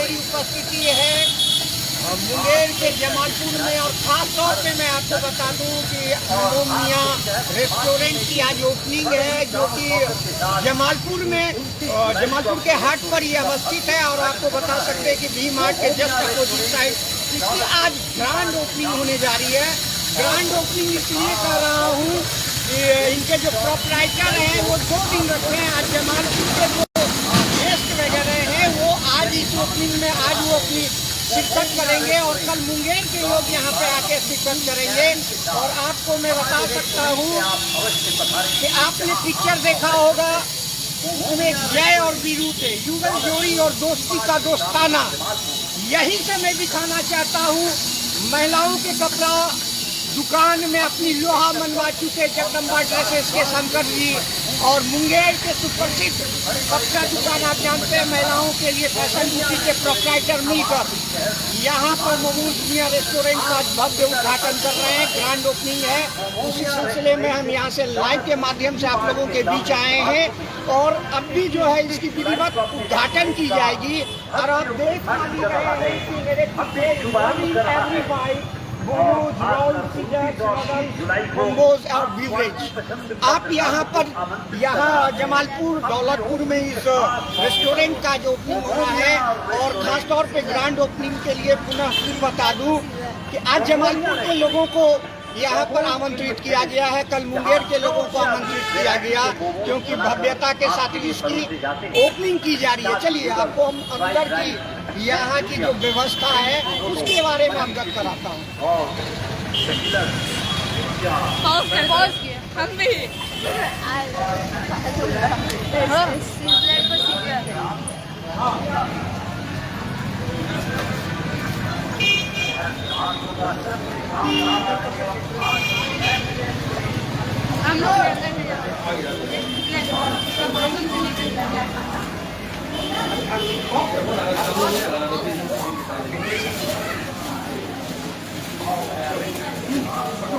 बड़ी उपस्थिति है मुंगेर के जमालपुर में। और ख़ास तौर पे मैं आपको बता दूं कि मोम मियाँ रेस्टोरेंट की आज ओपनिंग है, जो कि जमालपुर में जमालपुर के हाट पर ये अवस्थित है। और आपको बता सकते हैं कि वी मार्ट के जस्ट अपोजिट साइड इसकी आज ग्रैंड ओपनिंग होने जा रही है। ग्रैंड ओपनिंग इसलिए कर रहा हूँ कि इनके जो प्रोप्राइटर हैं वो 2 दिन रखे हैं। आज जमालपुर के जो गेस्ट वगैरह हैं वो आज इस ओपनिंग में आज वो अपनी शिरकत करेंगे और कल मुंगेर के लोग यहाँ पे आके शिरकत करेंगे। और आपको मैं बता सकता हूँ कि आपने पिक्चर देखा होगा उसमें जय और वीरू थे, युगल जोड़ी और दोस्ती का दोस्ताना। यही से मैं दिखाना चाहता हूँ। महिलाओं के कपड़ा दुकान में अपनी लोहा मनवा चुके जगदम्बा ड्रेसेस के शंकर जी और मुंगेर के सुप्रसिद्ध कपड़ा दुकान आप जानते हैं महिलाओं के लिए फैशन ब्यूटी के प्रोप्राइटर मिलकर यहाँ पर मोमोज मियाँ रेस्टोरेंट का भव्य उद्घाटन कर रहे हैं। ग्रैंड ओपनिंग है, उसी सिलसिले में हम यहाँ से लाइव के माध्यम से आप लोगों के बीच आए हैं। और अब भी जो है इसकी विधिवत उद्घाटन की जाएगी। और आप देख पा रहे हैं कि मेरे मोमोज और बीवरेज आप यहाँ पर जमालपुर दौलतपुर में इस रेस्टोरेंट का जो ओपनिंग हो रहा है। और ख़ास तौर पे ग्रैंड ओपनिंग के लिए पुनः फिर बता दूँ कि आज जमालपुर के लोगों को यहाँ पर आमंत्रित किया गया है, कल मुंगेर के लोगों को आमंत्रित किया गया, क्योंकि भव्यता के साथ इसकी ओपनिंग की जा रही है। चलिए आपको हम अंदर की यहाँ की जो व्यवस्था है उसके बारे में अवगत कराता हूँ।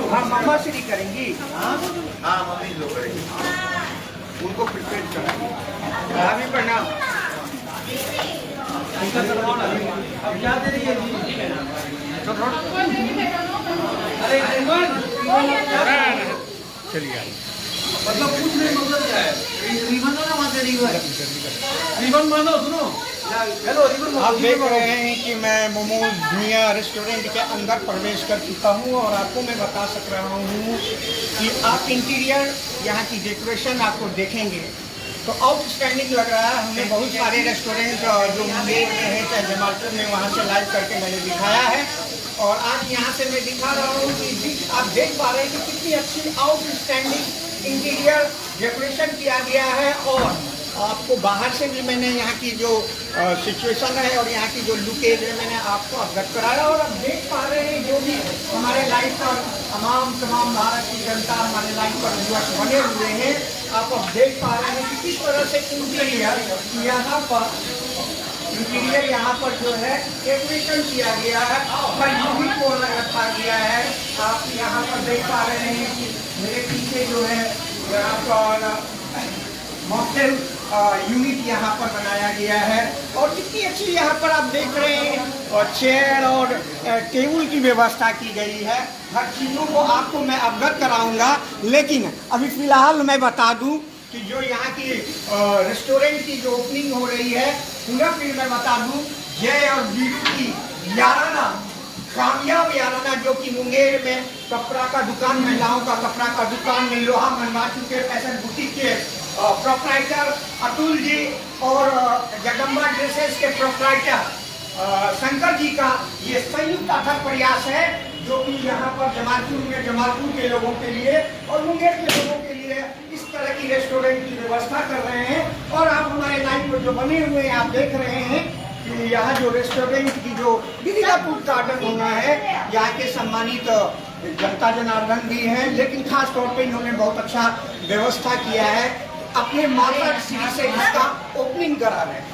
हाँ मामा श्री करेंगी। हाँ मम्मी लोग करेंगी, उनको प्रिपेयर कराएंगे। भी प्रणाम। अब क्या दे रही है जी? अरे चलिए मतलब पूछ रहे मतलब क्या है? रिबन ना मानते रिबन मानो सुनो। हेलो आप देख रहे हैं कि मैं मोमोज मियाँ रेस्टोरेंट के अंदर प्रवेश कर चुका हूँ और आपको मैं बता सक रहा हूँ कि आप इंटीरियर यहाँ की डेकोरेशन आपको देखेंगे तो आउटस्टैंडिंग लग रहा है। हमने बहुत सारे रेस्टोरेंट जो मुंगेर में है चाहे जमालपुर में वहाँ से लाइव करके मैंने दिखाया है। और आज यहाँ से मैं दिखा रहा हूँ कि आप देख पा रहे हैं कि कितनी अच्छी आउटस्टैंडिंग इंटीरियर डेकोरेशन किया गया है। और आपको बाहर से भी मैंने यहाँ की जो सिचुएशन है और यहाँ की जो लुकेज है मैंने आपको अवगत कराया। और आप देख पा रहे हैं जो भी हमारे लाइव पर तमाम भारत की जनता हमारे लाइव पर व्यूअर्स बने हुए हैं, आप अब देख पा रहे हैं कि किस तरह से इंटीरियर यहाँ पर जो है डेकोरेशन किया गया है और यूनिट को रखा गया है। आप यहाँ पर देख पा रहे हैं कि मेरे पीछे जो है यहाँ पर मॉकटेल यूनिट यहाँ पर बनाया गया है। और कितनी अच्छी यहाँ पर आप देख रहे हैं और चेयर और टेबल की व्यवस्था की गई है। हर चीज़ों को आपको मैं अवगत कराऊंगा, लेकिन अभी फ़िलहाल मैं बता दूं कि जो यहाँ की रेस्टोरेंट की जो ओपनिंग हो रही है पूरा फिर मैं बता दूं जय और वीरू की याराना कामयाब याराना जो कि मुंगेर में कपड़ा का दुकान महिलाओं का कपड़ा का दुकान में लोहा मनवा चुके फैशन बुटीक के प्रोप्राइटर अतुल जी और जगदम्बा ड्रेसेस के प्रोप्राइटर शंकर जी का ये संयुक्त अथक प्रयास है जो कि यहाँ पर जमालपुर के लोगों के लिए और मुंगेर के लोगों के लिए इस तरह की रेस्टोरेंट की व्यवस्था कर रहे हैं। और आप हमारे लाइव पर जो बने हुए हैं आप देख रहे हैं कि यहाँ जो रेस्टोरेंट की जो विधिवत उद्घाटन होना है यहाँ के सम्मानित जनता जनार्दन भी हैं, लेकिन खास तौर पे इन्होंने बहुत अच्छा व्यवस्था किया है अपने माता श्री से इसका ओपनिंग करा रहे हैं।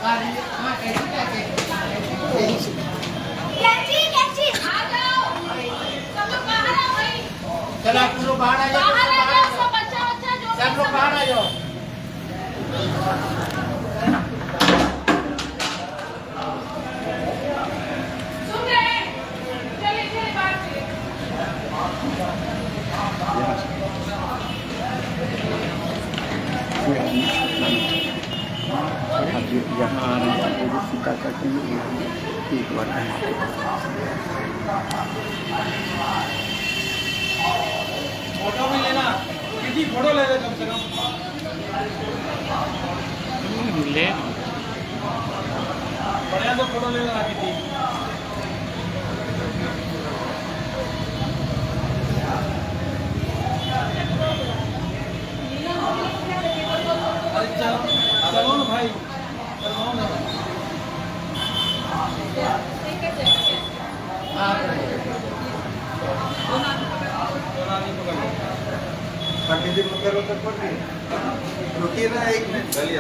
चलो आप लोग बाहर आ जाओ, सब लोग बाहर आ जाओ। फीका करके एक बार फोटो भी लेना, किसी फोटो ले ले कम से कम। ले बढ़िया तो फोटो ले लेना किसी। अच्छा चलो ना भाई, चलो ना। रुकिए ना एक मिनट। चलिए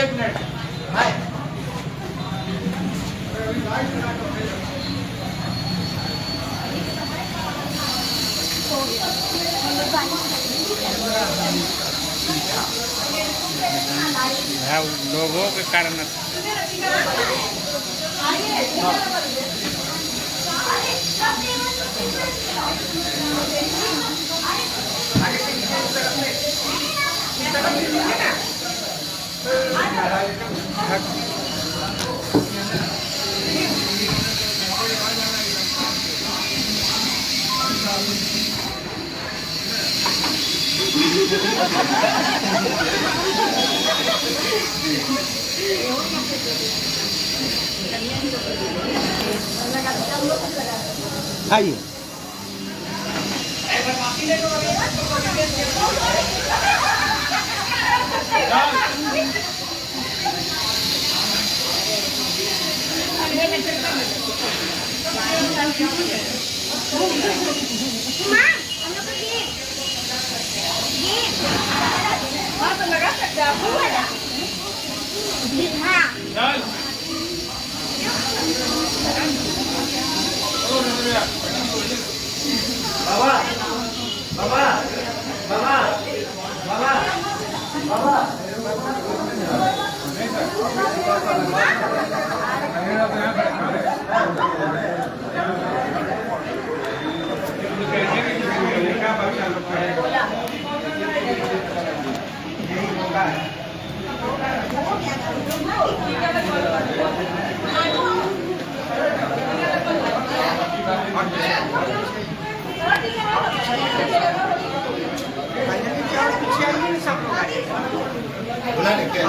एक मिनट भाई। लोगों के कारण आइए। लगा सकते हैं बाबा बाबा बाबा बाबा बाबा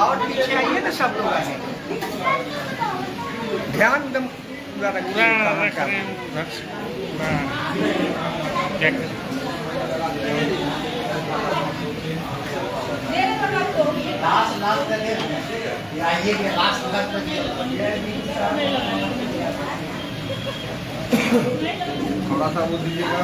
और पीछे आइए ना सब लोग आइए। ध्यान एकदम पूरा रखिए। थोड़ा सा वो दीजिएगा।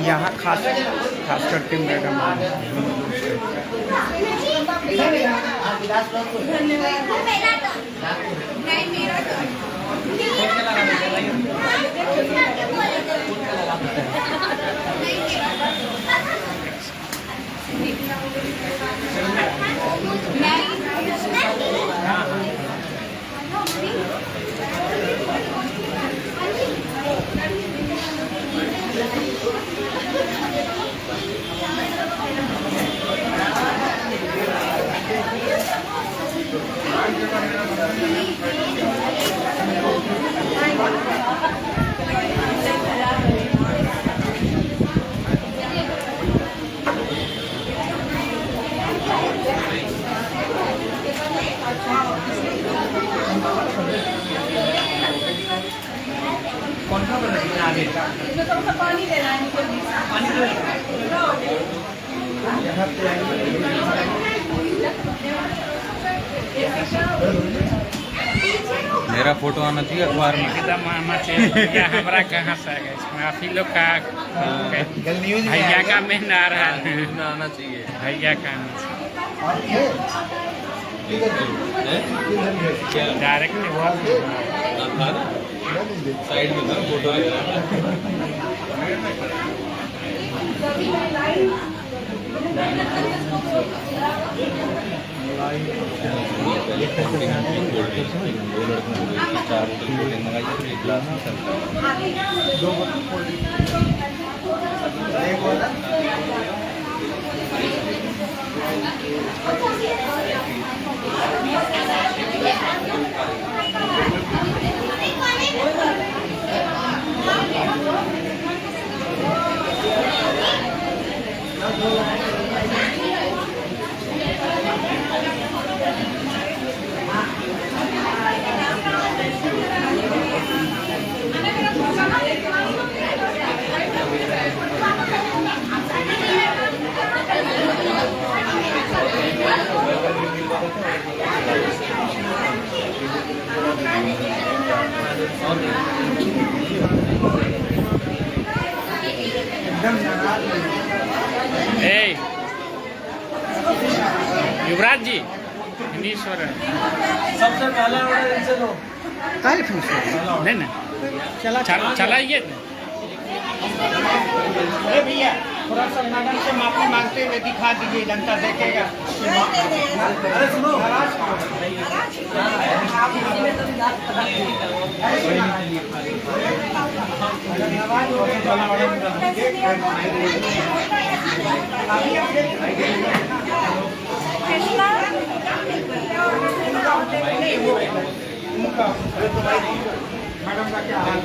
यहाँ खास करके मैडम धन्यवाद। मेरा फोटो आना चाहिए अखबार में। एकदम आना चाहिए। क्या हमारा कहाँ से आएगा इसमें? आप ही लोग का भैया का मेन आ रहा है। आना चाहिए भैया का डायरेक्ट साइड में था फोटो युवराज जी नीश्वर सबसे पहला ऑर्डर इनसे लो। नहीं ना चलाइए। अरे भैया थोड़ा सा मैडम से माफी मांगते हुए दिखा दीजिए, जनता देखेगा। अरे सुनो मैडम का क्या हाल?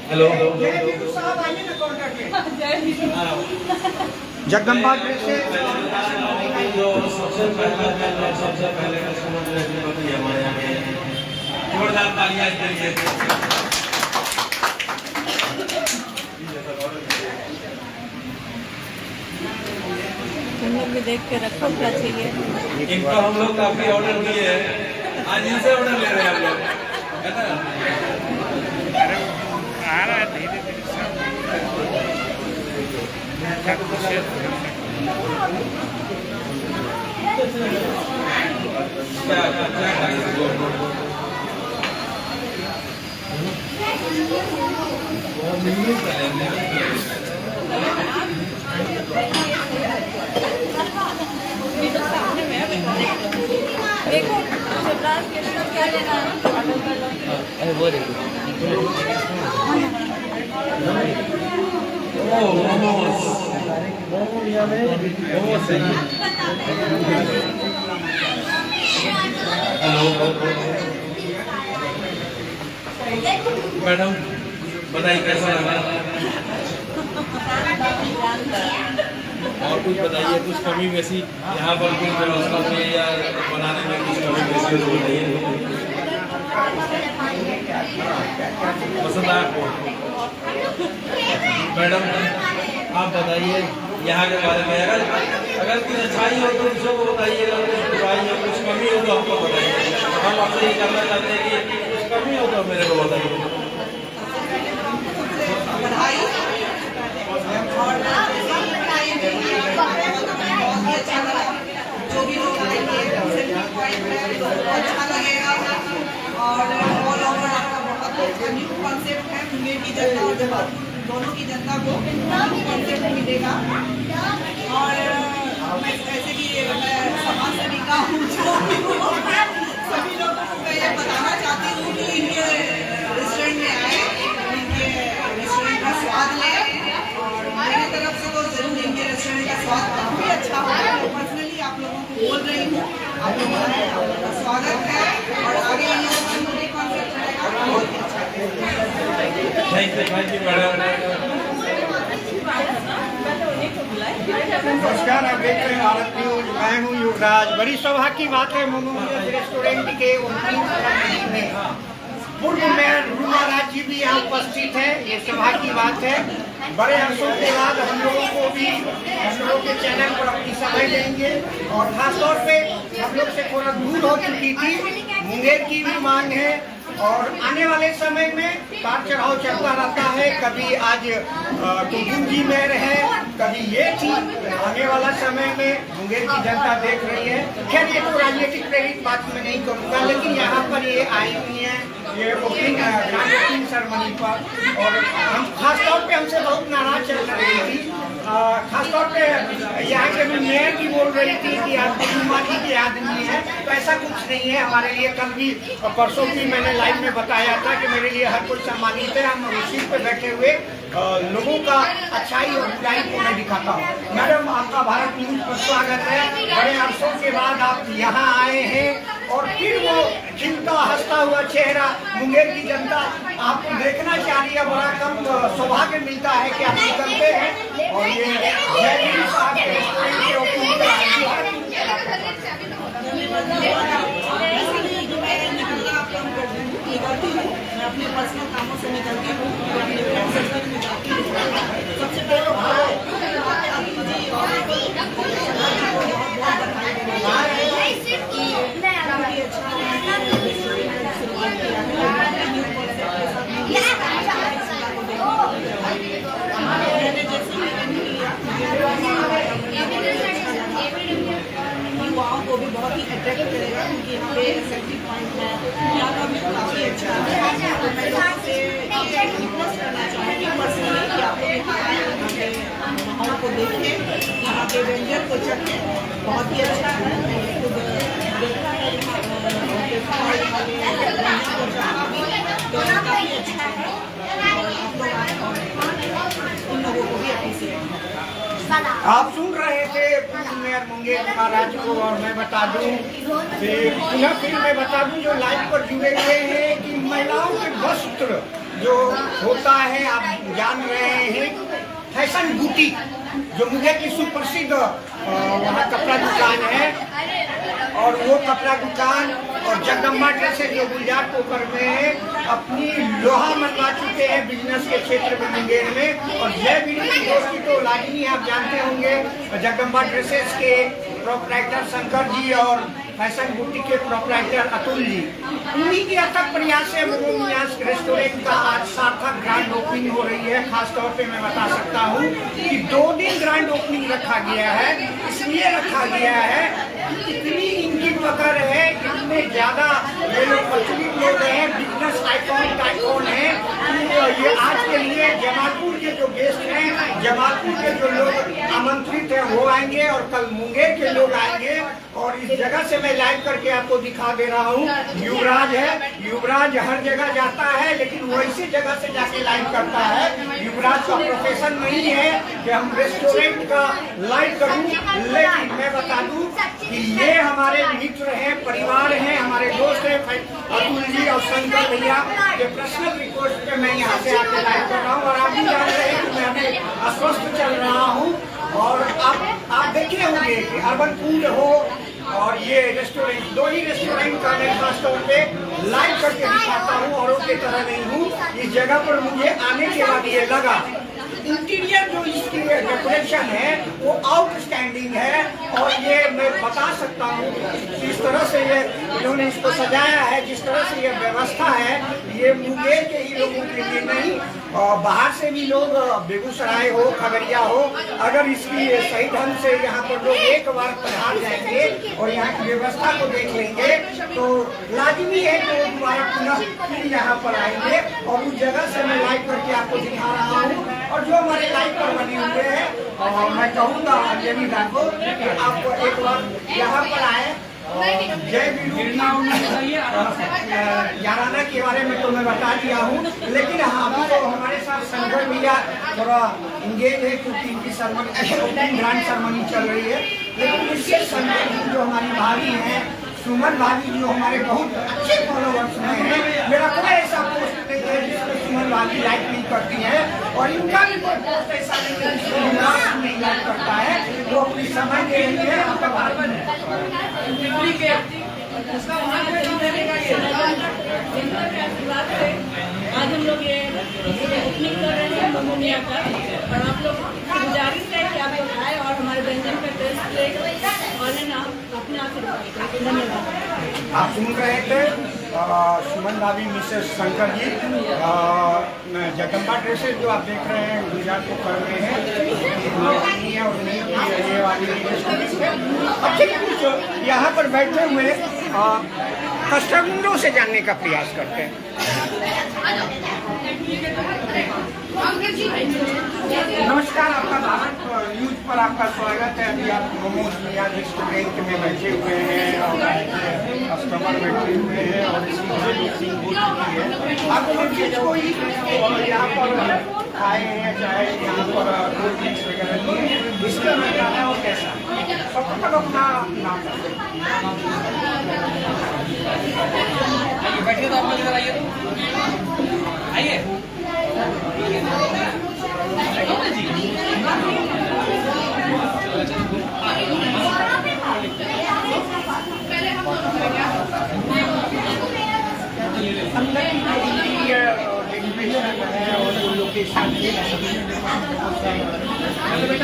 हेलो जगदम्बा ड्रेस से जो सबसे पहले हमारे यहाँ के जोरदार तालियां के लिए। तुम लोग भी देख के रखो क्या चाहिए। इनको हम लोग काफी ऑर्डर दिए हैं, आज इनसे ऑर्डर ले रहे हैं हम लोग, है ना? आ रहा है धीरे धीरे देखो शिवराज के लिए क्या लेना है ऑर्डर कर लो। वो देखो मैडम बताइए कैसा लगा? और कुछ बताइए, कुछ कमी वैसी यहाँ पर कुछ व्यवस्था में या बनाने में कुछ कमी वैसी हो रही है? पसंद आया आपको? मैडम आप बताइए यहाँ के बारे में, अगर कुछ अच्छाई हो तो दूसरों को बताइए, अगर कुछ बुराई हो कुछ कमी हो तो हमको बताइए। हम आपसे ये करना चाहते हैं कि कुछ कमी हो तो मेरे को बताइए। जो भी लोग आएंगे अच्छा लगेगा और ऑल ओवर आपका बहुत अच्छा न्यू कॉन्सेप्ट है। मुंगेर की जनता और दोनों की जनता को कॉन्सेप्ट मिलेगा। और मैं ऐसे भी समाज सेविका हूँ, सभी लोगों को मैं ये बताना चाहती हूँ कि इनके रेस्टोरेंट में आए, इनके रेस्टोरेंट का स्वाद लें। और मेरी तरफ से तो जरूर इनके रेस्टोरेंट का स्वाद काफ़ी अच्छा होगा। पर्सनली आप लोगों को बोल रही हूँ, आप लोगों का स्वागत है और आगे इन लोगों का जो भी कॉन्सेप्ट रहेगा बहुत अच्छा है। Thank you madam. नमस्कार, आप देख रहे हैं भारत न्यूज। मैं हूँ युवराज। बड़ी सौभाग्य की बात है मुंगेर रेस्टोरेंट के 29 में पूर्व मेयर रूमा राज जी भी यहाँ उपस्थित है। ये सभा की बात है। बड़े अरसों के बाद हम लोगों को भी हम लोगों के चैनल पर अपनी समय देंगे और खासतौर पे हम लोग से थोड़ा दूर हो चुकी थी। मुंगेर की भी मांग है और आने वाले समय में कार चढ़ाव चलता रहता है। कभी आज कुमकुम जी मेयर है, कभी ये थी। आने वाला समय में मुंगेर की जनता देख रही है। खैर ये तो राजनीतिक प्रेरित बात मैं नहीं करूँगा, लेकिन यहाँ पर ये आई हुई है ये ओपनिंग ग्रांड ओपनिंग सेरेमनी पर और हम खासतौर पे हमसे बहुत नाराज चल रही थी। खासतौर पे यहाँ के भी मेयर भी बोल रही थी कि आप माटी के आदमी है, तो ऐसा कुछ नहीं है हमारे लिए। कल भी परसों भी मैंने लाइव में बताया था कि मेरे लिए हर कोई सम्मानित है। हम उसी पे बैठे हुए लोगों का अच्छाई और बुराई को मैं दिखाता हूँ। मैडम आपका भारत न्यूज पर स्वागत है। बड़े अरसों के बाद आप यहाँ आए हैं और फिर वो खिलता हंसता हुआ चेहरा मुंगेर की जनता आपको देखना चाह रही है। बड़ा कम सौभाग्य मिलता है कि आप निकलते हैं और ये मैं अपने पर्सनल कामों से निकलती हूँ, सबसे युवाओं को भी बहुत ही अट्रैक्ट करेगा क्योंकि यहाँ पे सेफ्टी पॉइंट है, यहाँ का भी काफ़ी अच्छा है। तो मैं लोगों से रिक्वेस्ट करना चाहूँगी पर्सनली कि आप लोग यहाँ आए, यहाँ पे माहौल को देखें, यहाँ के व्यंजन को चखें, बहुत ही अच्छा है। मैंने खुद देखा है तो काफ़ी अच्छा है और आप लोग आए और उन लोगों को भी अप्रिशिएट। आप सुन रहे थे पूर्व मेयर मुंगेर महाराज को और मैं बता दूं पुनः फिर मैं बता दूं जो लाइव पर जुड़े हुए हैं कि महिलाओं के वस्त्र जो होता है आप जान रहे हैं। फैशन बूटी जो मुंगेर की सुप्रसिद्ध वहाँ कपड़ा दुकान है और वो कपड़ा दुकान और जगदम्बा ड्रेसेज जो गुलजार पोखर में अपनी लोहा मनवा चुके हैं बिजनेस के क्षेत्र में मुंगेर में। और जय बीड़ी की दोस्ती तो लाजमी आप जानते होंगे, जगदम्बा ड्रेसेज के प्रोपराइटर शंकर जी और फैशन बुटीक के प्रोपराइटर अतुल जी, उन्हीं के अथक प्रयास से मोमोनियास रेस्टोरेंट का आज सार्थक ग्रांड ओपनिंग हो रही है। खासतौर पे मैं बता सकता हूँ कि 2 दिन ग्रांड ओपनिंग रखा गया है। इसलिए रखा गया है इतनी इनकी पकड़ है, इतने ज्यादा ये लोग प्रचलित लोग हैं, बिजनेस टाइकॉन है। ये आज के लिए जमालपुर के जो गेस्ट हैं, जमालपुर के जो लोग आमंत्रित हैं वो आएंगे और कल मुंगेर के लोग आएंगे। और इस जगह से मैं लाइव करके आपको दिखा दे रहा हूँ। युवराज है, युवराज हर जगह जाता है लेकिन वो इसी जगह से जाके लाइव करता है। युवराज का प्रोफेशन नहीं है कि हम रेस्टोरेंट का लाइव करूँ, लेकिन मैं बता दूँ कि ये हमारे मित्र हैं, परिवार हैं, हमारे दोस्त हैं अतुल जी और शंकर भैया के पर्सनल रिक्वेस्ट पे मैं यहाँ से आके लाइव कर रहा हूँ। और आप भी जान रहे हैं कि मैं अभी अस्वस्थ चल रहा हूँ और आप देखे होंगे कि अर्बन फूड हो और ये रेस्टोरेंट, 2 ही रेस्टोरेंट का मैं खासतौर पे लाइव करके दिखाता हूँ, औरों की तरह नहीं हूँ। इस जगह पर मुझे आने के बाद ये लगा इंटीरियर जो इसकी डेकोरेशन है वो आउटस्टैंडिंग है। और ये मैं बता सकता हूँ जिस तरह से ये इन्होंने इसको सजाया है, जिस तरह से ये व्यवस्था है, ये मुंगेर के ही लोगों के लिए नहीं और बाहर से भी लोग, बेगूसराय हो, खगड़िया हो, अगर इसकी सही ढंग से यहाँ पर लोग एक बार पधार जाएंगे और यहाँ की व्यवस्था को देख लेंगे तो लाजमी है कि वो दोबारा पुनः फिर यहाँ पर आएंगे। और उस जगह से मैं लाइव करके आपको दिखा रहा हूँ। और जो हमारे लाइव पर बने हुए हैं और मैं कहूँगा अंजलि दा को कि आपको एक बार यहाँ पर आए। जय बीरू याराना के बारे में तो मैं बता दिया हूँ, लेकिन हम तो हमारे साथ शंकर भैया थोड़ा इंगेज है क्योंकि इनकी ओपनिंग ग्रांड सेरेमनी चल रही है। लेकिन इससे शंकर जो हमारी भाभी हैं, सुमन भाभी जो हमारे बहुत अच्छे फॉलोवर्स में हैं, मेरा कोई ऐसा पोस्ट नहीं है जिसको सुमन भाभी लाइक नहीं करती है और इनका भी कोई पोस्ट ऐसा नहीं है जिसको नहीं लाइक करता है। वो अपनी समय दे रही है। आपका भारत जनता के आशीर्वाद से आज हम लोग ये ओपनिंग कर रहे हैं मोमोमिया का। और आप लोग से गुजारिश है कि आप लोग आए और हमारे व्यंजन का टेस्ट लें और है ना अपने आशीर्वाद करें। धन्यवाद। आप सुन रहे थे सुमन भाभी मिसेस शंकर जी जगदम्बा ड्रेसेस जो आप देख रहे हैं गुजरात को कर रहे हैं और ये वाली यहाँ पर बैठे हुए कस्टमरों से जानने का प्रयास करते हैं। नमस्कार, आपका भारत न्यूज पर आपका स्वागत है। अभी आप मोमोज मिया रेस्टोरेंट में बैठे हुए हैं और कस्टमर बैठे हुए हैं और इसकी है आपको चीज कोई यहाँ पर खाए हैं चाहे यहाँ पर कोल्ड ड्रिंक्स वगैरह लिए इसका क्या है और कैसा सबको तक अपना नाम बैठिए तो आप लोग इधर आइए तो आइए।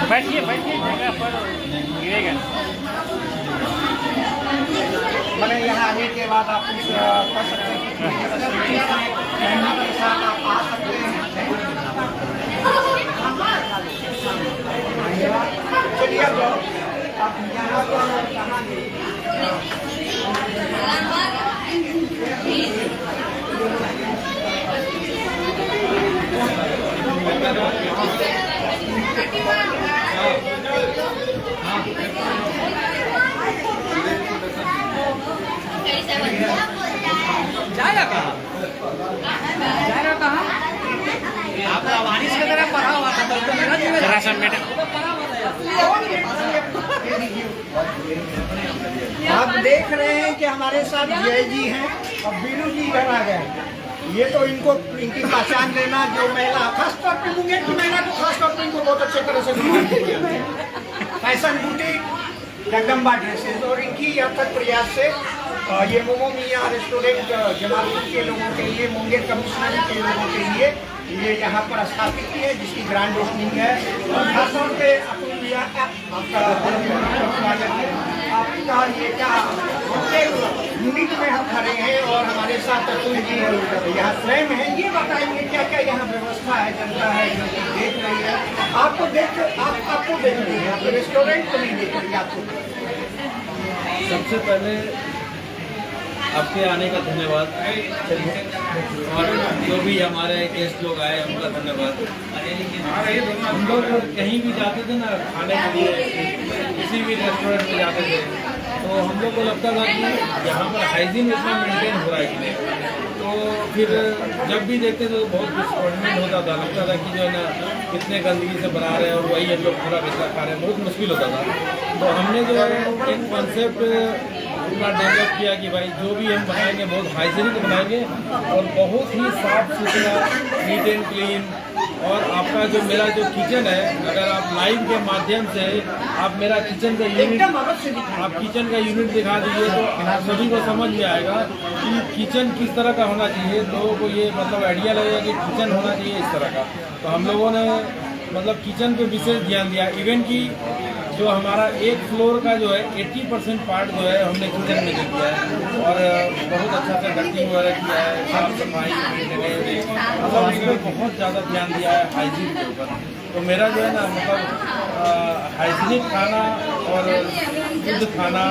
बैठिए बैठिए, जगह पर गिरेगा। मैंने यहाँ आने के बाद आप कुछ कर सकते हैं के साथ आप आ सकते हैं। चलिए अब आप यहाँ पर कहाँ जाएगा कहाँ? जाएगा कहाँ? आपका वारिस की तरह पढ़ा हुआ था तो मेरा जरा सा मैडम, आप देख रहे हैं कि हमारे साथ जय जी हैं और बीनू जी इधर आ गए। ये तो इनको इनकी पहचान लेना जो महिला खासतौर पे मुंगेर की महिला को खासतौर पे इनको बहुत अच्छे तरह से फैशन बुटीक जगदम्बा ड्रेसेस और इनकी अथक प्रयास से ये मोमोमिया रेस्टोरेंट जमालपुर के लोगों के लिए मुंगेर कमिश्नर के लोगों के लिए ये यहाँ पर स्थापित की है जिसकी ग्रैंड ओपनिंग है और खासतौर पे आपका स्वागत है। आपका ये क्या यूनिट में हम खड़े हैं और हमारे साथ अतुल जी यहाँ स्वयं है। ये बताएंगे क्या क्या यहाँ व्यवस्था है, जनता है जो देख रही है आपको देख रही है, आपको रेस्टोरेंट को नहीं देख रही है। आपको सबसे पहले आपके आने का धन्यवाद और जो भी हमारे गेस्ट लोग आए उनका धन्यवाद। हम लोग कहीं भी जाते थे ना खाने के लिए, किसी भी रेस्टोरेंट में जाते थे तो हम लोग को लगता था कि यहाँ पर हाइजीन इतना मेंटेन हो रहा है कि नहीं, तो फिर जब भी देखते थे तो बहुत डिसअपॉइंटमेंट होता था। लगता था कि जो है ना कितने गंदगी से बना रहे हैं और वही हम लोग पूरा पैसा खा रहे हैं, बहुत मुश्किल होता था। तो हमने जो है एक कॉन्सेप्ट पूरा डेवलप किया कि भाई जो भी हम बनाएंगे बहुत हाइजीनिक बनाएंगे और बहुत ही साफ सुथरा नीट एंड क्लीन। और आपका जो मेरा जो किचन है, अगर आप लाइव के माध्यम से आप मेरा किचन का यूनिट आप किचन का यूनिट दिखा दीजिए तो आप सभी को समझ में आएगा कि किचन किस तरह का होना चाहिए। लोगों को ये मतलब आइडिया लगेगा कि किचन होना चाहिए इस तरह का। तो हम लोगों ने मतलब किचन पे विशेष ध्यान दिया। इवन की जो हमारा एक फ्लोर का जो है 80% पार्ट जो है हमने किचन में दे दिया है और बहुत अच्छा से डस्टिंग वगैरह किया है, साफ सफाई मतलब इसमें बहुत ज़्यादा ध्यान दिया है हाइजीन के ऊपर। तो मेरा जो है ना मतलब हाइजीनिक खाना और शुद्ध खाना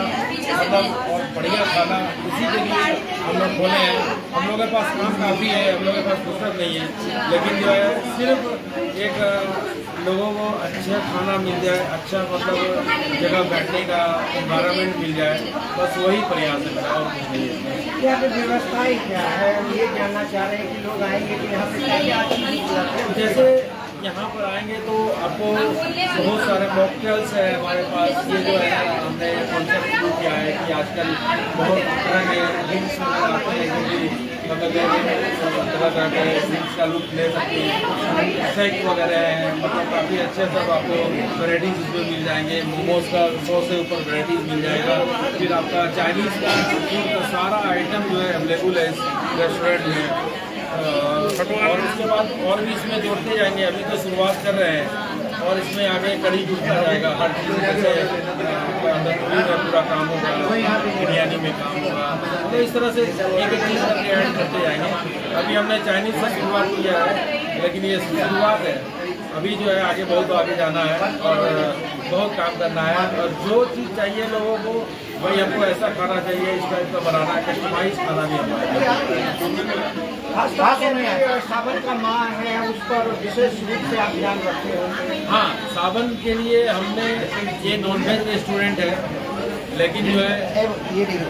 मतलब और बढ़िया खाना इसी के लिए हम लोग खोले हैं। हम लोगों के पास काम काफ़ी है, हम लोगों के पास फुर्सत नहीं है, लेकिन जो है सिर्फ एक लोगों को अच्छा खाना मिल जाए, अच्छा मतलब जगह बैठने का एनवायरनमेंट मिल जाए, बस वही प्रयास है और कुछ नहीं है। क्या व्यवस्थाएं क्या है, ये जानना चाह रहे हैं कि लोग आएंगे कि यहाँ पे क्या चीज़। जैसे यहाँ पर आएंगे तो आपको बहुत सारे मॉकटेल्स है हमारे पास। ये जो है हमने कॉन्सेप्ट शुरू किया है कि आजकल बहुत तरह के ड्रिंक्स वगैरह आते हैं जो कि मतलब तरह तरह के ड्रिंक्स का लुक ले सकते हैं, शेक वगैरह हैं, मतलब काफ़ी अच्छे सब आपको वैराइटीज़ इसमें मिल जाएंगे। मोमोज का 100 से ऊपर वैराइटीज़ मिल जाएगा। फिर आपका चाइनीज़ का फूड का सारा आइटम जो है अवेलेबल है इस रेस्टोरेंट में। और उसके बाद और भी इसमें जोड़ते जाएंगे, अभी तो शुरुआत कर रहे हैं और इसमें आगे कड़ी जुड़ता जाएगा। हर चीज़ जैसे तंदूरी में पूरा काम होगा, बिरयानी में काम होगा, तो इस तरह से एक चीज़ करके ऐड करते जाएंगे। अभी हमने चाइनीज़ से शुरुआत किया है, लेकिन ये शुरुआत है। अभी जो है आगे बहुत आगे जाना है और बहुत काम करना है। और जो चीज़ चाहिए लोगों को, भाई हमको ऐसा खाना चाहिए, इस टाइप का बनाना है, कस्टमाइज खाना भी हमारा। सावन का माह है, उस पर विशेष रूप से आप ध्यान रखते हो। हाँ, सावन के लिए हमने ये नॉनवेज रेस्टोरेंट है, लेकिन जो है ये देखो,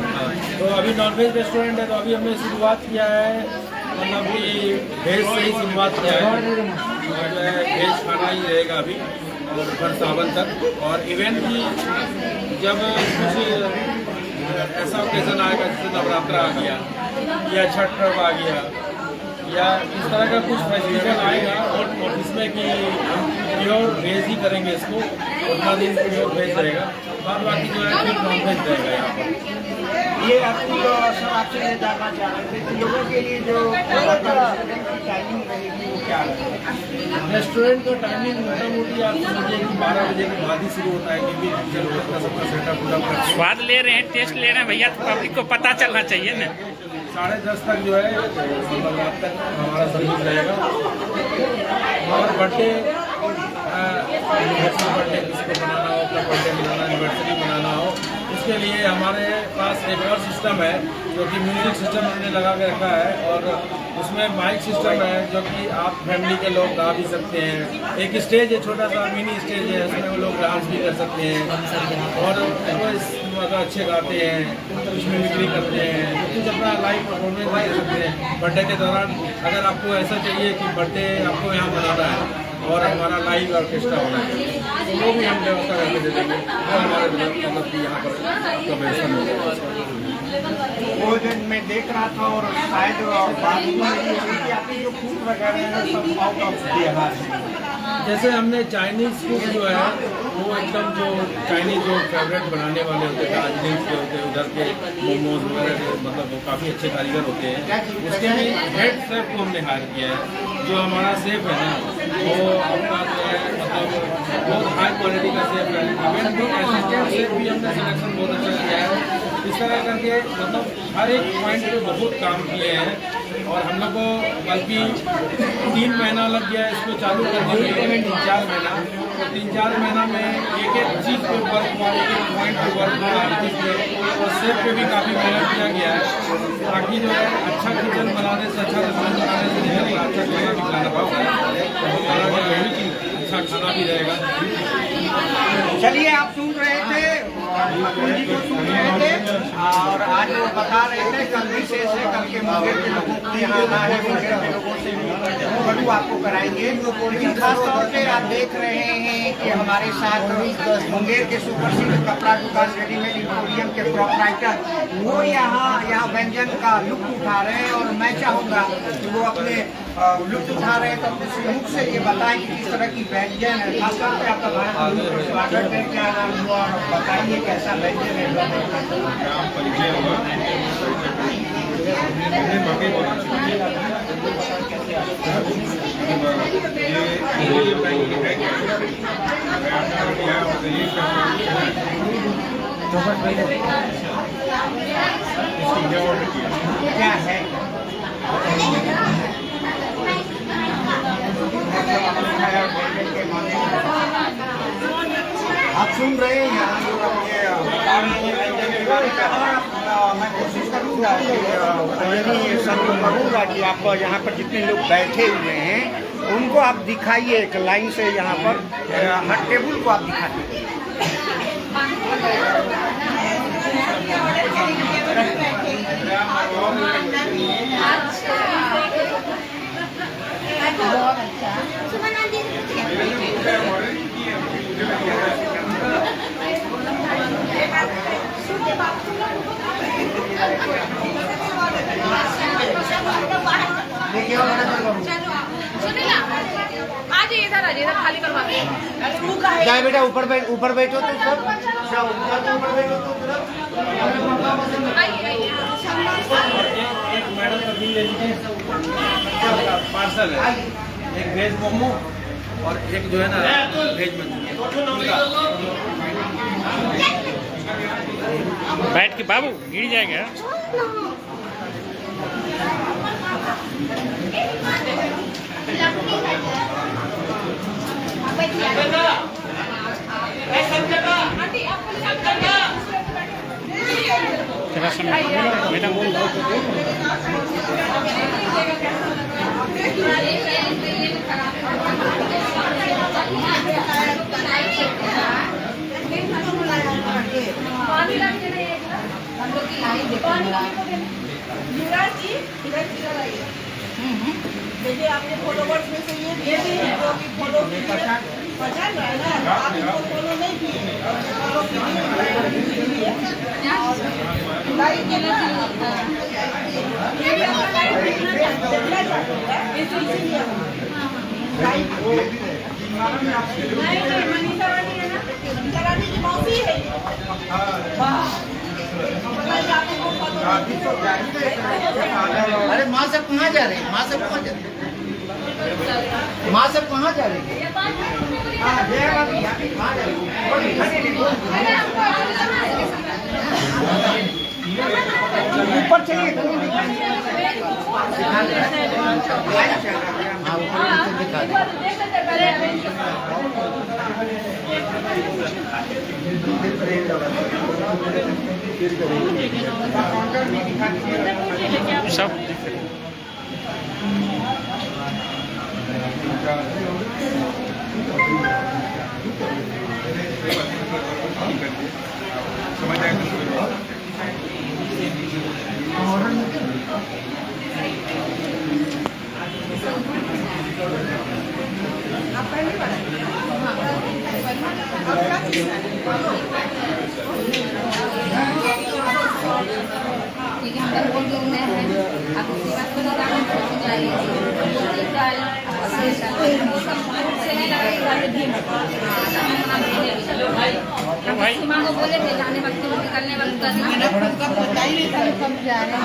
हाँ, तो अभी नॉनवेज रेस्टोरेंट है, तो अभी हमने शुरुआत किया है, मतलब कि वेज से ही शुरुआत किया है। और जो है वेज खाना ही रहेगा अभी और हर सावन तक। और इवेंट भी जब कुछ ऐसा ओकेजन आएगा, जैसे नवरात्रा आ गया या छठ पर्व आ गया या इस तरह का कुछ फेस्टिवल आएगा और इसमें कि हम प्योर वेज ही करेंगे इसको, उतना दिन प्योर वेज रहेगा, बाद बाकी जो है फिर नॉन वेज रहेगा यहाँ पर। ये आपकी जो सर आपसे ये जानना चाह रहे थे कि लोगों के लिए जो टाइमिंग रहेगी वो क्या रहेगी? रेस्टोरेंट का टाइमिंग मोटा मोटी आप समझिए कि 12 बजे के बाद ही शुरू होता है, क्योंकि जरूरत का सबका सेटअप पूरा करके स्वाद ले रहे हैं, टेस्ट ले रहे हैं भैया, तो पब्लिक को पता चलना चाहिए ना। 10:30 तक जो है मतलब रात तक हमारा सर्विस रहेगा। और बर्थडे किसी को बनाना हो, अपना बर्थडे मनाना, एनिवर्सरी मनाना हो, उसके लिए हमारे पास एक और सिस्टम है जो कि म्यूजिक सिस्टम हमने लगा के रखा है। और उसमें माइक सिस्टम है जो कि आप फैमिली के लोग गा भी सकते हैं। एक स्टेज है, छोटा सा मिनी स्टेज है, उसमें वो लोग डांस भी कर सकते हैं और मतलब अच्छे गाते हैं, उसमें बिक्री करते हैं, कुछ अपना लाइव परफॉर्मेंस भी दे सकते हैं। बर्थडे के दौरान अगर आपको ऐसा चाहिए कि बर्थडे आपको यहाँ मनाना है और हमारा लाइव ऑर्केस्ट्रा होना चाहिए, तो वो भी हम व्यवस्था करके दे देंगे। वो हमारे मतलब कि यहाँ पर आपका व्यवस्था मिल जाएगा। वो दिन मैं देख रहा था और शायद बात कि आपकी जो फूड वगैरह है सब आउट ऑफ बिहार है। जैसे हमने चाइनीज़ फूड जो है वो एकदम जो चाइनीज़ जो फेवरेट बनाने वाले होते हैं, दार्जिलिंग के होते हैं, उधर के मोमोज वगैरह के मतलब वो काफ़ी अच्छे कारीगर होते हैं, उसके लिए हेड शेफ को हमने हायर किया है। जो हमारा शेफ है ना, वो अपना जो है मतलब बहुत हाई क्वालिटी का शेफ है। इवेंट भी असिस्टेंट शेफ भी हमने सिलेक्शन बहुत अच्छा किया है। इस तरह करके मतलब हर एक पॉइंट पे बहुत काम किए हैं। और हम लोग को बल्कि 3 महीना लग गया इसको चालू करने में, 3-4 महीना। तो 3-4 महीना में एक एक चीज़ पे वर्क हुआ, एक एक पॉइंट पे वर्क हुआ हर चीज़ पे। और शेफ पे भी काफ़ी मेहनत किया गया है ताकि जो है अच्छा किचन बनाने से, अच्छा रेस्टोरेंट बनाने से नहीं होगा, अच्छा खाना भी खिलाना पाओ, तो हमारा जो है अच्छा खाना भी रहेगा। चलिए, आप सुन रहे थे, अतुल जी को सुन रहे थे और आज वो बता रहे थे कल विशेष है, कल के मुंगेर के लोगों को यहाँ आना है, मुंगेर के लोगों से बड़ू आपको कराएंगे। लेकिन खास तौर पे आप देख रहे हैं कि हमारे साथ मुंगेर के सुप्रसिद्ध कपड़ा दुकान रेडीमेड इंपोरियम के प्रोपराइटर वो यहाँ व्यंजन का लुत्फ उठा रहे हैं। और मैं चाहूँगा कि वो अपने लुत्फ उठा रहे हैं तो अपने मुख से ये बताएं कि किस तरह की व्यंजन है। खासतौर पर आपका स्वागत है, क्या नाम हुआ, बताइए कैसा व्यंजन है। नाम परिचय होगा, क्या है आप सुन रहे हैं यहाँ लोग मैं कोशिश करूँगा कि सर्व करूँगा कि आप यहाँ पर जितने लोग बैठे हुए हैं उनको आप दिखाइए एक लाइन से, यहाँ पर हर टेबल को आप दिखाइए। जाए बेटा ऊपर बैठो तो सब ऊपर बैठो तो एक मैडम का बिल ले लीजिए, पार्सल है, एक वेज मोमो और एक जो है ना वेज मंचूरियन। बैठ के बाबू गिर जाएगा। थोड़ा समय मैडम बोल युवराज जी इधर आइए। देखिए आपके फॉलोवर्स में से ये भी है जो कि फॉलो पहचान रहा है ना, आप इनको फॉलो नहीं किए, फॉलो कीजिए और लाइक करना ये भी आपका लाइक देखना चाहते हैं इसीलिए लाइक मनीषा रानी की मौसी है। अरे माँ सब कहाँ जा रहे हैं? माँ सब कहाँ जा रहे हैं? माँ सब कहाँ जा रही है? ऊपर चलिए सब क्योंकि हम लोग लोग नए हैं, आप उसके बाद तो लगा हम सोच जाइए भाई सीमा को बोले थे जाने वक्त निकलने वक्त कब जा रहे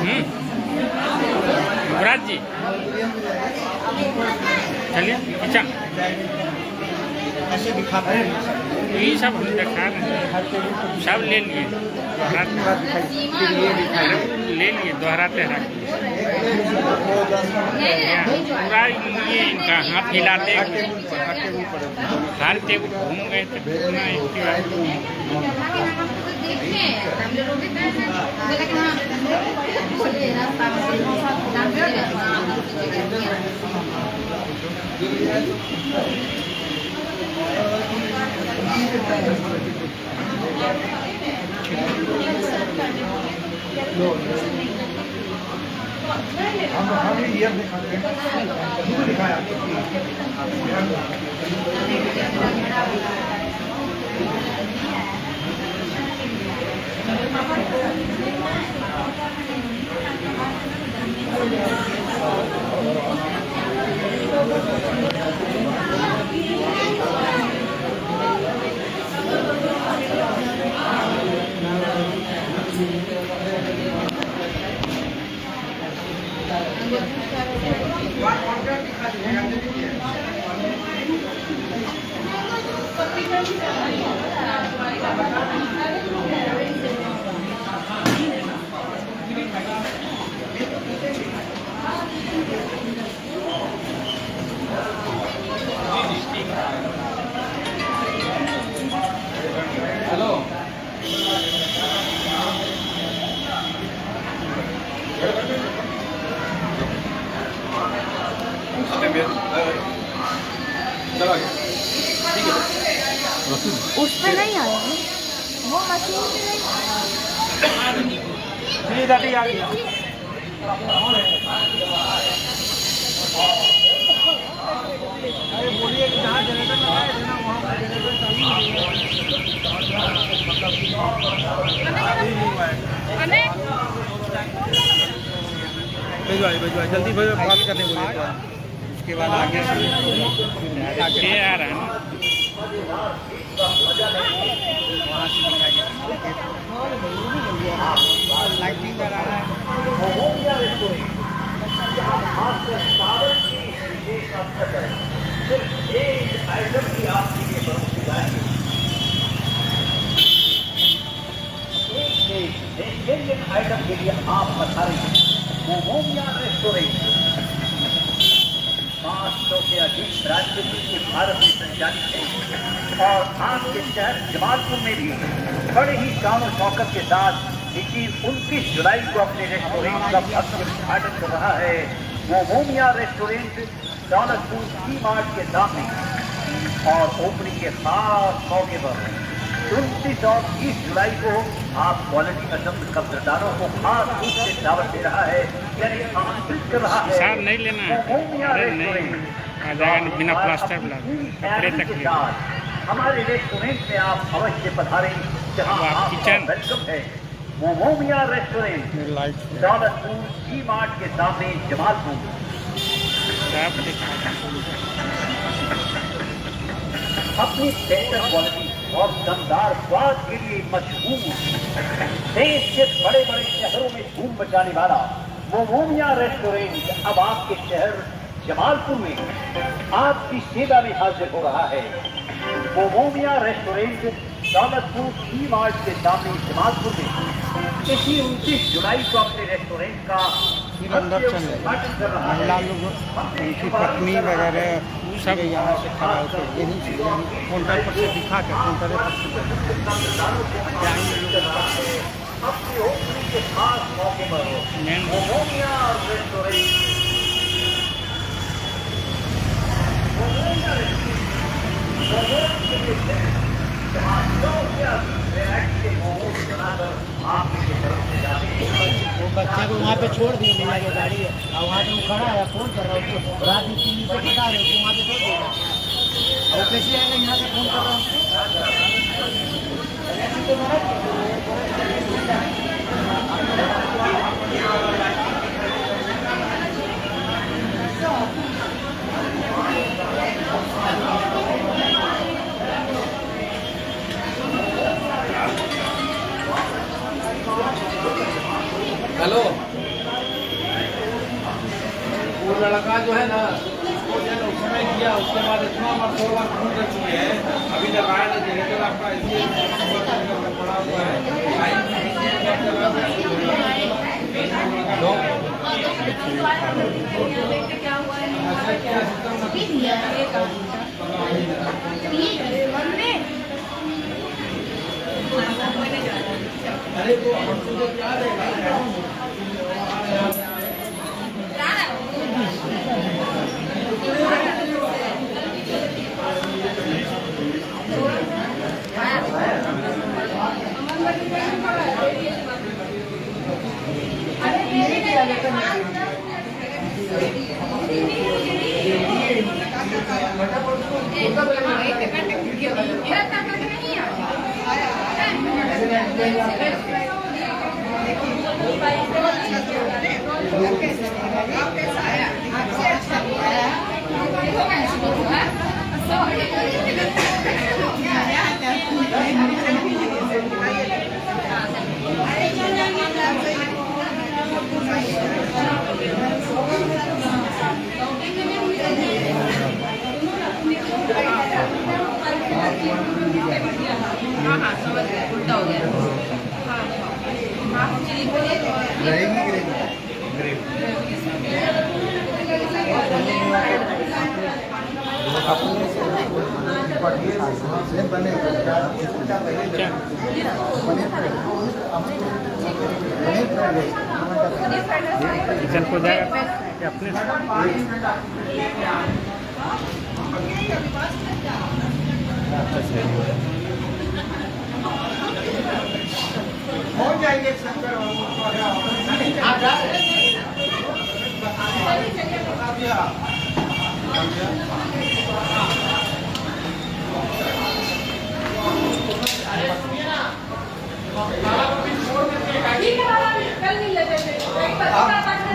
हैं युवराज जी चलिए किचन ऐसे दिखाते हैं यही सब हम दिखा रहे हैं, सब ले लिए ले लिए दोहराते हैं पूरा ये इनका हाथ हिलाते हर टेबल घूम गए थे घूमना इसकी बात उस पे नहीं आया वो मशीन पे नहीं जी दादी आ गया। अरे बोलिए कि जहाँ जनरेटर लगाए थे ना वहाँ पर जनरेटर चालू भिजवाइए जल्दी बात करने बोलिए। उसके बाद आगे ये आ रहा है ना। वहाँ से दिखाइए लाइटिंग करा रहा है। वेजिटेरियन आइटम के लिए आप पधारें मोमोमिया रेस्टोरेंट। 500 के अधिक राज्य के भारत में संचालित है और आपके शहर जमालपुर में भी बड़े ही शान शौकत के साथ 29 जुलाई को अपने रेस्टोरेंट का भव्य उद्घाटन कर रहा है। मोमोमिया रेस्टोरेंट दौलतपुर सी मार्ट के सामने और ओपनिंग के खास मौके पर 29 और 30 जुलाई को आप क्वालिटी कसम कब्जदारों को खास रूप से दावत दे रहा है, यानी आमंत्रित कर रहा है। सार नहीं लेना है, अरे नहीं आ जाएगा बिना प्लास्टर कपड़े तक ले। हमारे रेस्टोरेंट में आप अवश्य पधारें, जहां आपका वेलकम है। मोमोमिया रेस्टोरेंट दौलतपुर सी मार्ट के सामने जमालपुर। अपनी बेहतर क्वालिटी और दमदार स्वाद के लिए मशहूर, देश के बड़े बड़े शहरों में धूम मचाने वाला मोमोमिया रेस्टोरेंट अब आपके शहर जमालपुर में आपकी सेवा में हाजिर हो रहा है। मोमोमिया रेस्टोरेंट दौलतपुर सी मार्ट के सामने जमालपुर में 29 जुलाई को अपने रेस्टोरेंट का अंदर चल महिला लोग उनकी पत्नी वगैरह सब यहाँ से खड़ा होकर यही काउंटर पर से दिखा कर काउंटर पर वो बच्चे को वहाँ पे छोड़ दिए मेरा जो गाड़ी है और वहाँ पे वो खड़ा है फोन कर रहा है उसको रात में 3 से बता रहे उसको वहाँ पे छोड़ देगा और वो कैसे आएगा यहाँ से फोन कर रहा हेलो, वो लड़का जो है ना उसको जो है ना उस समय किया, उसके बाद इतना मरतबा फोन कर चुके हैं, अभी तक आया नहीं। जनरेटर आपका इसलिए पड़ा हुआ है। अरे तो हमको क्या देगा उल्टा हो गया। हाफ चिली किचन को जाएगा अपने हो जाएंगे शंकर आप जा रहे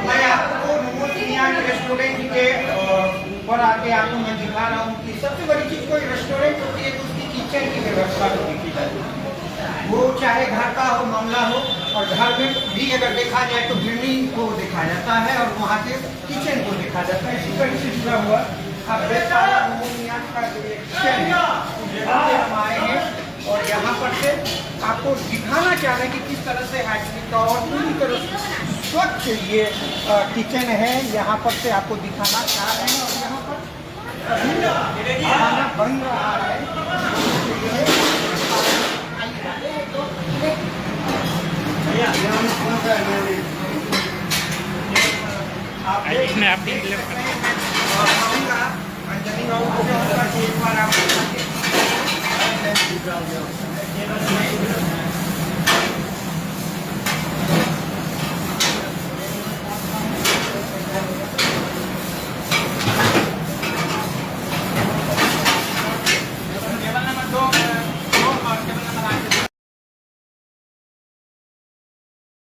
मैं आपको मोमोमिया रेस्टोरेंट के मामला हो, और घर में भी अगर देखा जाए तो गृहिणी को देखा जाता है और वहाँ के किचन को देखा जाता है। इसी तरह से जुड़ा हुआ आप का जो किचन है यहाँ पे हम आए हैं और यहाँ पर से आपको दिखाना चाह रहे हैं कि किस तरह से हाइजीनिक और पूरी तरह स्वच्छ ये किचन है। यहाँ पर से आपको दिखाना चाह रहे हैं और यहाँ पर खाना बन रहा है। इसमें आप ही अंजनी बाबू को एक बार आप